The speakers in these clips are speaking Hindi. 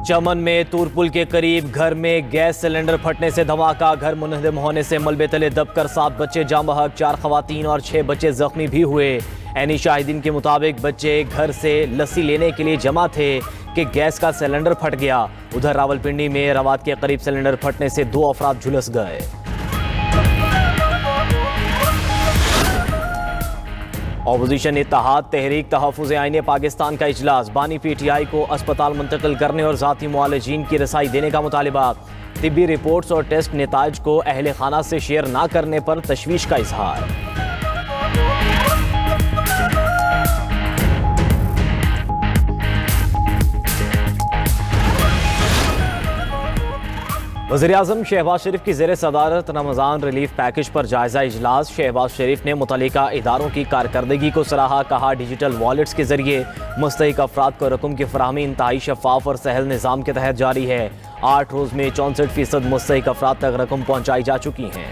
चमन में तूरपुल के करीब घर में गैस सिलेंडर फटने से धमाका। घर मुनहदम होने से मलबे तले दबकर 7 बच्चे जाम बहक, 4 खवातीन और 6 बच्चे जख्मी भी हुए। ऐनी शाहिदीन के मुताबिक बच्चे घर से लस्सी लेने के लिए जमा थे कि गैस का सिलेंडर फट गया। उधर रावलपिंडी में रवात के करीब सिलेंडर फटने से 2 अफराद झुलस गए। ऑपोजिशन इत्तेहाद तहरीक तहफ़्फ़ुज़ आईन पाकिस्तान का इजलास। बानी पीटीआई को अस्पताल मुंतकिल करने और ज़ाती मुआलजीन की रसाई देने का मुतालिबा। तिब्बी रिपोर्ट्स और टेस्ट नताइज को अहले खाना से शेयर ना करने पर तशवीश का इजहार। वज़ीर-ए-आज़म शहबाज शरीफ की ज़ेर सदारत रमज़ान रिलीफ पैकेज पर जायज़ा इजलास। शहबाज शरीफ ने मुतल्लिका इदारों की कारकर्दगी को सराहा। कहा, डिजिटल वॉलेट्स के जरिए मुस्तहिक अफराद को रकम की फराहमी इंतहाई शफाफ और सहल निज़ाम के तहत जारी है। 8 रोज़ में 64% मुस्तहिक अफराद तक रकम पहुँचाई जा चुकी हैं।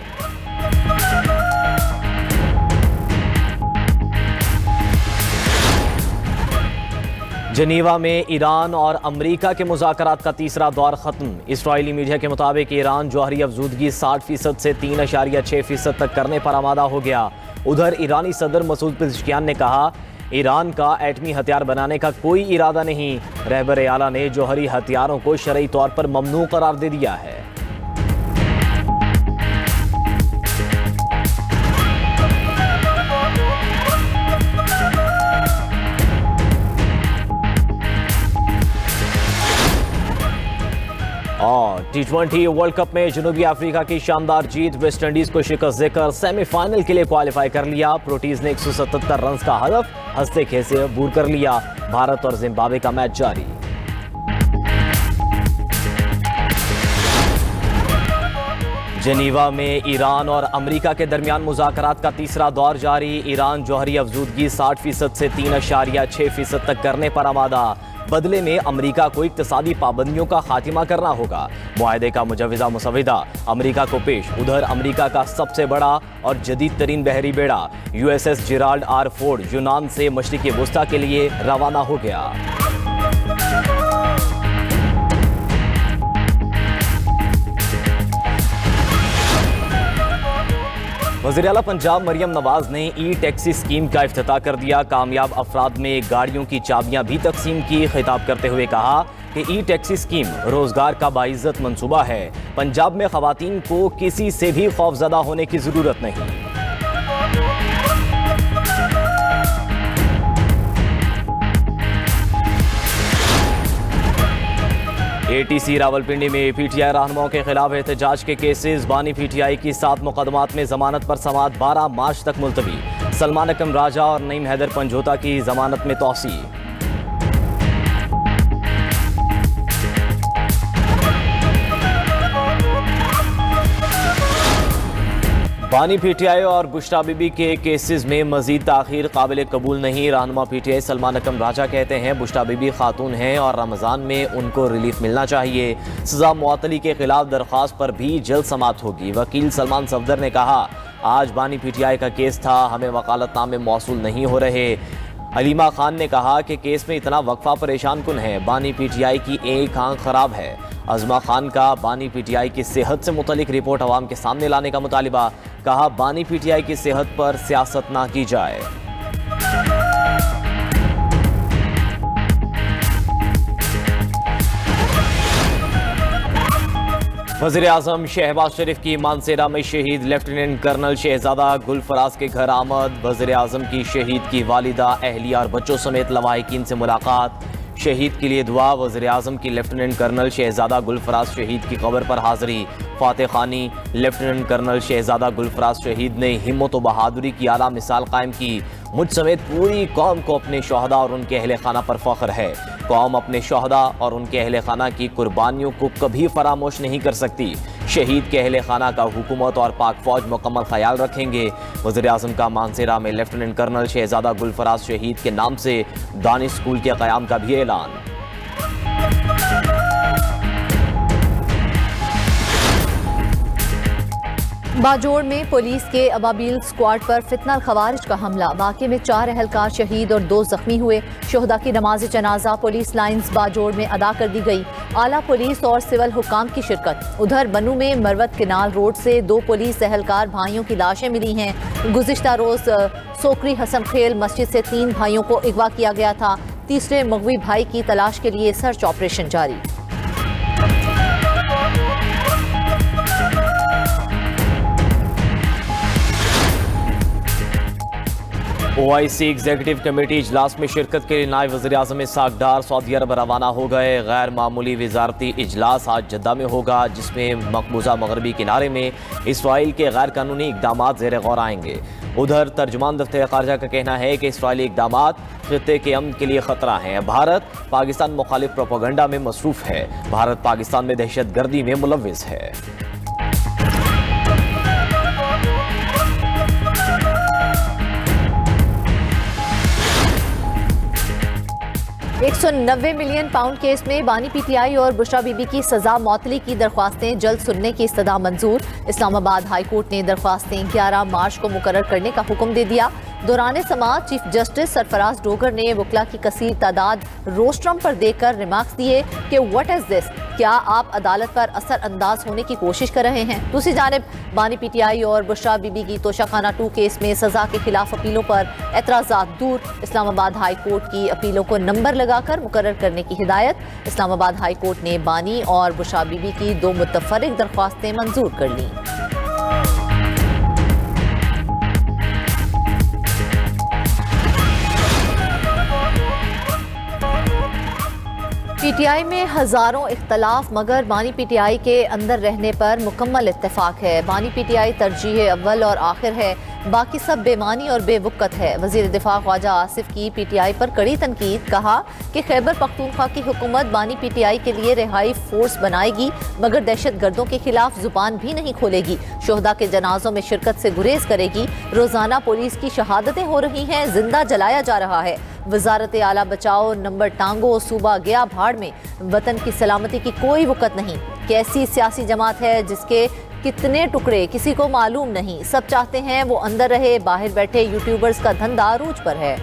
जनीवा में ईरान और अमरीका के मुज़ाकरात का तीसरा दौर ख़त्म। इसराइली मीडिया के मुताबिक ईरान जौहरी अफजूदगी 60% से 3.6% तक करने पर आमादा हो गया। उधर ईरानी सदर मसूद पेज़ेश्कियान ने कहा, ईरान का एटमी हथियार बनाने का कोई इरादा नहीं। रहबर आला ने जौहरी हथियारों को शरई तौर पर ममनू करार दे दिया है। और T20 वर्ल्ड कप में जनूबी अफ्रीका की शानदार जीत। वेस्ट इंडीज को शिकस्त देकर सेमीफाइनल के लिए क्वालिफाई कर लिया। प्रोटीज ने 177 रन का हदफ हंसते खेसे अबूर कर लिया। भारत और जिम्बाब्वे का मैच जारी। जनीवा में ईरान और अमरीका के दरमियान मुज़ाकरात का तीसरा दौर जारी। ईरान जौहरी अफजूदगी 60% से 3.6% तक करने पर आमादा। बदले में अमरीका को इक्तिसादी पाबंदियों का खात्मा करना होगा। मुआहदे का मुजव्विज़ा मुसविदा अमरीका को पेश। उधर अमरीका का सबसे बड़ा और जदीद तरीन बहरी बेड़ा USS जेराल्ड आर फोर्ड यूनान से मशरिक़ी वुस्ता के लिए रवाना हो गया। वज़ीर आला पंजाब मरियम नवाज ने ई-टैक्सी स्कीम का इफ्तिताह कर दिया। कामयाब अफराद में गाड़ियों की चाबियां भी तकसीम की। खिताब करते हुए कहा कि ई-टैक्सी स्कीम रोजगार का बाइज्जत मंसूबा है। पंजाब में खवातीन को किसी से भी खौफजदा होने की जरूरत नहीं। ATC रावलपिंडी में PTI रहनुमाओं के खिलाफ एहतजाज के केसेस। बानी PTI की 7 मुकदमात में जमानत पर समाअत 12 मार्च तक मुलतवी। सलमान अकरम राजा और नईम हैदर पंजोता की जमानत में तौसी। बानी PTI और बुश्रा बीबी के केसेस में मजीद ताखीर काबिल कबूल नहीं। रहनुमा PTI सलमान अकरम राजा कहते हैं, बुश्रा बीबी खातून हैं और रमज़ान में उनको रिलीफ मिलना चाहिए। सजा मुअत्तली के खिलाफ दरख्वास्त पर भी जल्द समाअत होगी। वकील सलमान सफदर ने कहा, आज बानी PTI का केस था, हमें वकालतनामे मौसूल नहीं हो रहे। अलीमा खान ने कहा कि केस में इतना वक्फा परेशान कुन है। बानी PTI की एक आंख खराब है। अज़मा खान का बानी PTI की सेहत से मुतल्लिक रिपोर्ट अवाम के सामने लाने का मुतालिबा। कहा, बानी PTI की सेहत पर सियासत ना की जाए। वज़ीर-ए-आज़म शहबाज शरीफ की मानसेरा में शहीद लेफ्टिनेंट कर्नल शहजादा गुलफराज के घर आमद। वज़ीर-ए-आज़म की शहीद की वालिदा, अहलिया और बच्चों समेत लवाहिकीन से मुलाकात। शहीद के लिए दुआ। वज़ीर-ए-आज़म की लेफ्टिनेंट कर्नल शहजादा गुलफराज शहीद की कब्र पर हाज़री। फातह खानी। लेफ्टिनेंट कर्नल शहजादा गुलफराज शहीद ने हिम्मत और बहादुरी की आला मिसाल कायम की। मुझ समेत पूरी कौम को अपने शोहदा और उनके अहले खाना पर फ़ख्र है। कौम अपने शोहदा और उनके अहले खाना की कुर्बानियों को कभी फरामोश नहीं कर सकती। शहीद के अहले खाना का हुकूमत और पाक फौज मुकम्मल ख्याल रखेंगे। वज़ीर-ए-आज़म का मानसेरा में लेफ्टिनेंट कर्नल शहजादा गुलफराज शहीद के नाम से दानिश स्कूल के क़याम का भी ऐलान। बाजोड़ में पुलिस के अबाबील स्क्वाड पर फितना खवारिज का हमला। वाक़े में 4 अहलकार शहीद और 2 जख्मी हुए। शोहदा की नमाज जनाजा पुलिस लाइन्स बाजोड़ में अदा कर दी गई। आला पुलिस और सिविल हुकाम की शिरकत। उधर बनू में मरवत किनाल रोड से 2 पुलिस अहलकार भाइयों की लाशें मिली हैं। गुज़िश्ता रोज सोकरी हसन खेल मस्जिद से 3 भाइयों को अगवा किया गया था। तीसरे मगवी भाई की तलाश के लिए सर्च ऑपरेशन जारी। OIC एग्जीक्यूटिव कमेटी इजलास में शिरकत के लिए नायब वज़ीर आज़म इसहाक डार सऊदी अरब रवाना हो गए। गैर मामूली वजारती इजलास आज जद्दा में होगा, जिसमें मकबूजा मगरबी किनारे में इसराइल के गैर कानूनी इकदाम ज़ेर गौर आएंगे। उधर तर्जुमान दफ्तर ख़ारजा का कहना है कि इसराइली इकदाम खित्ते के अमन के लिए ख़तरा हैं। भारत पाकिस्तान मुखालिफ प्रोपेगेंडा में मसरूफ़ है। भारत पाकिस्तान में दहशत गर्दी में मुलव्विस है। 190 मिलियन पाउंड केस में बानी PTI और बुशरा बीबी की सजा मौतली की दरख्वास्तें जल्द सुनने की इस्तदा मंजूर। इस्लामाबाद हाई कोर्ट ने दरख्वास्तें 11 मार्च को मुकर्रर करने का हुक्म दे दिया। दौरान समाअत चीफ जस्टिस सरफराज डोगर ने वकला की कसीर तादाद रोस्ट्रम पर देकर रिमार्क्स दिए कि व्हाट इज दिस, क्या आप अदालत पर असर अंदाज होने की कोशिश कर रहे हैं। दूसरी जानिब बानी PTI और बुशरा बीबी की तोशाखाना 2 केस में सजा के खिलाफ अपीलों पर एतराज़ात दूर। इस्लामाबाद हाई कोर्ट की अपीलों को नंबर लगाकर मुकर्रर करने की हिदायत। इस्लामाबाद हाई कोर्ट ने बानी और बुशरा बीबी की 2 मुतफर्रिक दरख्वास्तें मंजूर कर लीं। PTI में हज़ारों इख्तलाफ, मगर बानी PTI के अंदर रहने पर मुकम्मल इत्तेफाक है। बानी PTI तरजीह अव्वल और आखिर है, बाकी सब बेमानी और बेवुकत है। वज़ीर दिफा ख्वाजा आसिफ की PTI पर कड़ी तनकीद। कहा कि खैबर पख्तूनख्वा की हुकूमत बानी PTI के लिए रिहाई फोर्स बनाएगी, मगर दहशत गर्दों के खिलाफ जुबान भी नहीं खोलेगी। शोहदा के जनाजों में शिरकत से गुरेज करेगी। रोजाना पुलिस की शहादतें हो रही हैं, जिंदा जलाया जा रहा है। वजारत आला बचाओ नंबर टांगो, सूबा गया भाड़ में। वतन की सलामती की कोई वक़्त नहीं। कैसी सियासी जमात है जिसके कितने टुकड़े किसी को मालूम नहीं। सब चाहते हैं वो अंदर रहे। बाहर बैठे यूट्यूबर्स का धंधा अरूज पर है।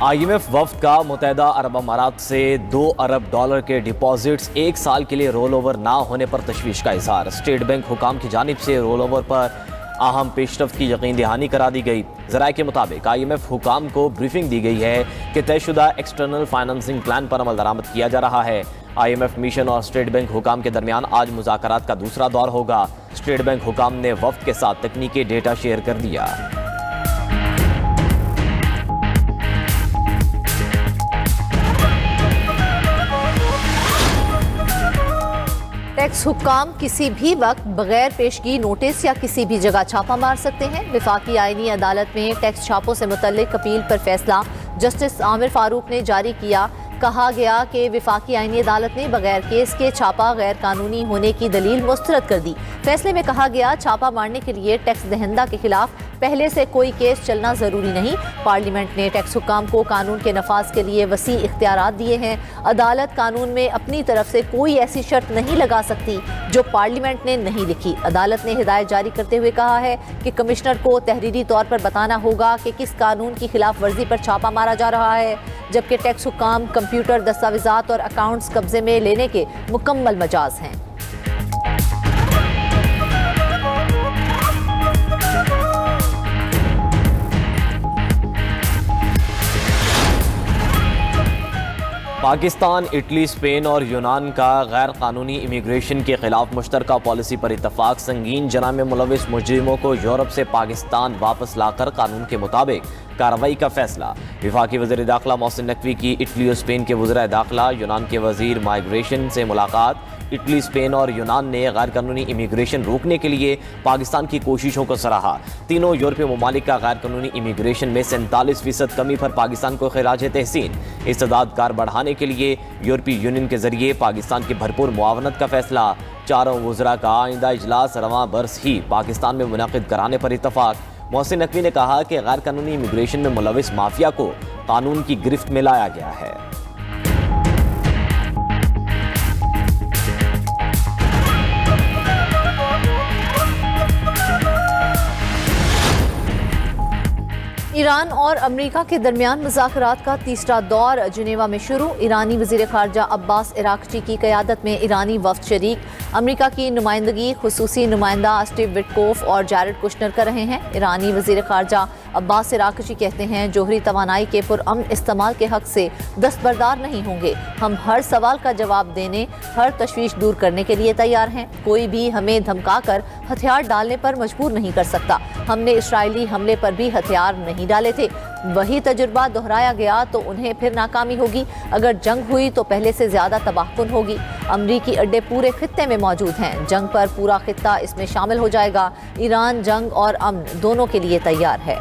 IMF वफ्द का मुत्तहिदा अरब अमारात से $2 अरब के डिपॉजिट्स 1 साल के लिए रोल ओवर ना होने पर तशवीश का इजहार। स्टेट बैंक हुकाम की जानिब से रोल ओवर पर अहम पेशरफ्त की यकीन दहानी करा दी गई। ज़राए के मुताबिक IMF हुकाम को ब्रीफिंग दी गई है कि तयशुदा एक्सटर्नल फाइनेंसिंग प्लान पर अमल दरामद किया जा रहा है। IMF मिशन और स्टेट बैंक हुकाम के दरमियान आज मुज़ाकरात का दूसरा दौर होगा। स्टेट बैंक हुकाम ने वफ्द के साथ तकनीकी डेटा शेयर कर दिया। टैक्स हुक्काम किसी भी वक्त बगैर पेशगी नोटिस या किसी भी जगह छापा मार सकते हैं। विफाकी आईनी अदालत में टैक्स छापों से मुतल्लिक अपील पर फैसला जस्टिस आमिर फारूक ने जारी किया। कहा गया कि विफाकी आईनी अदालत ने बगैर केस के छापा गैर कानूनी होने की दलील मुस्तरद कर दी। फैसले में कहा गया छापा मारने के लिए टैक्स दहंदा के खिलाफ पहले से कोई केस चलना जरूरी नहीं। पार्लियामेंट ने टैक्स हुक्काम को कानून के नफाज के लिए वसी इख्तियारात दिए हैं। अदालत कानून में अपनी तरफ से कोई ऐसी शर्त नहीं लगा सकती जो पार्लियामेंट ने नहीं लिखी। अदालत ने हिदायत जारी करते हुए कहा है कि कमिश्नर को तहरीरी तौर पर बताना होगा कि किस कानून की खिलाफ वर्जी पर छापा मारा जा रहा है, जबकि टैक्स हुक्काम कंप्यूटर दस्तावेजात और अकाउंट्स कब्जे में लेने के मुकम्मल मजाज हैं। पाकिस्तान, इटली, स्पेन और यूनान का गैर कानूनी इमिग्रेशन के खिलाफ मुश्तरका पॉलिसी पर इत्तफाक। संगीन जराइम में मुलविस मुजरिमों को यूरोप से पाकिस्तान वापस लाकर कानून के मुताबिक कार्रवाई का फैसला। वफाकी वज़ीर दाखिला मोहसिन नकवी की इटली और स्पेन के वज़ीर दाखिला, यूनान के वज़ीर माइग्रेशन से मुलाकात। इटली, स्पेन और यूनान ने गैर कानूनी इमिग्रेशन रोकने के लिए पाकिस्तान की कोशिशों को सराहा। तीनों यूरोपीय ममालिक का गैर कानूनी इमिग्रेशन में 47% कमी पर पाकिस्तान को खिराज तहसीन। इस्तेदाद कार बढ़ाने के लिए यूरोपीय यूनियन के जरिए पाकिस्तान की भरपूर मुआवनत का फैसला। चारों वज़रा का आइंदा इजलास रवां बरस ही पाकिस्तान में मुनक़िद कराने पर इत्तफाक। मोहसिन नकवी ने कहा कि गैर कानूनी इमिग्रेशन में मुलविस माफिया को कानून की गिरफ्त में लाया गया है। ईरान और अमेरिका के दरमियान मुज़ाकरात का तीसरा दौर जिनेवा में शुरू। ईरानी वज़ीर ख़ारजा अब्बास इराक़ची की क़यादत में ईरानी वफ़द शरीक। अमेरिका की नुमाइंदगी खुसूसी नुमाइंदा स्टीव विटकोफ और जैरेड कुशनर कर रहे हैं। ईरानी वज़ीर ख़ारजा अब्बास इराक़ची कहते हैं, जोहरी तवानाई के पुरअमन इस्तेमाल के हक़ से दस्तबरदार नहीं होंगे। हम हर सवाल का जवाब देने, हर तशवीश दूर करने के लिए तैयार हैं। कोई भी हमें धमकाकर हथियार डालने पर मजबूर नहीं कर सकता। हमने इसराइली हमले पर भी हथियार नहीं डाले थे। वही तजुर्बा दोहराया गया तो उन्हें फिर नाकामी होगी। अगर जंग हुई तो पहले से ज़्यादा तबाहकुन होगी। अमरीकी अड्डे पूरे खित्ते में मौजूद हैं। जंग पर पूरा खित्ता इसमें शामिल हो जाएगा। ईरान जंग और अमन दोनों के लिए तैयार है।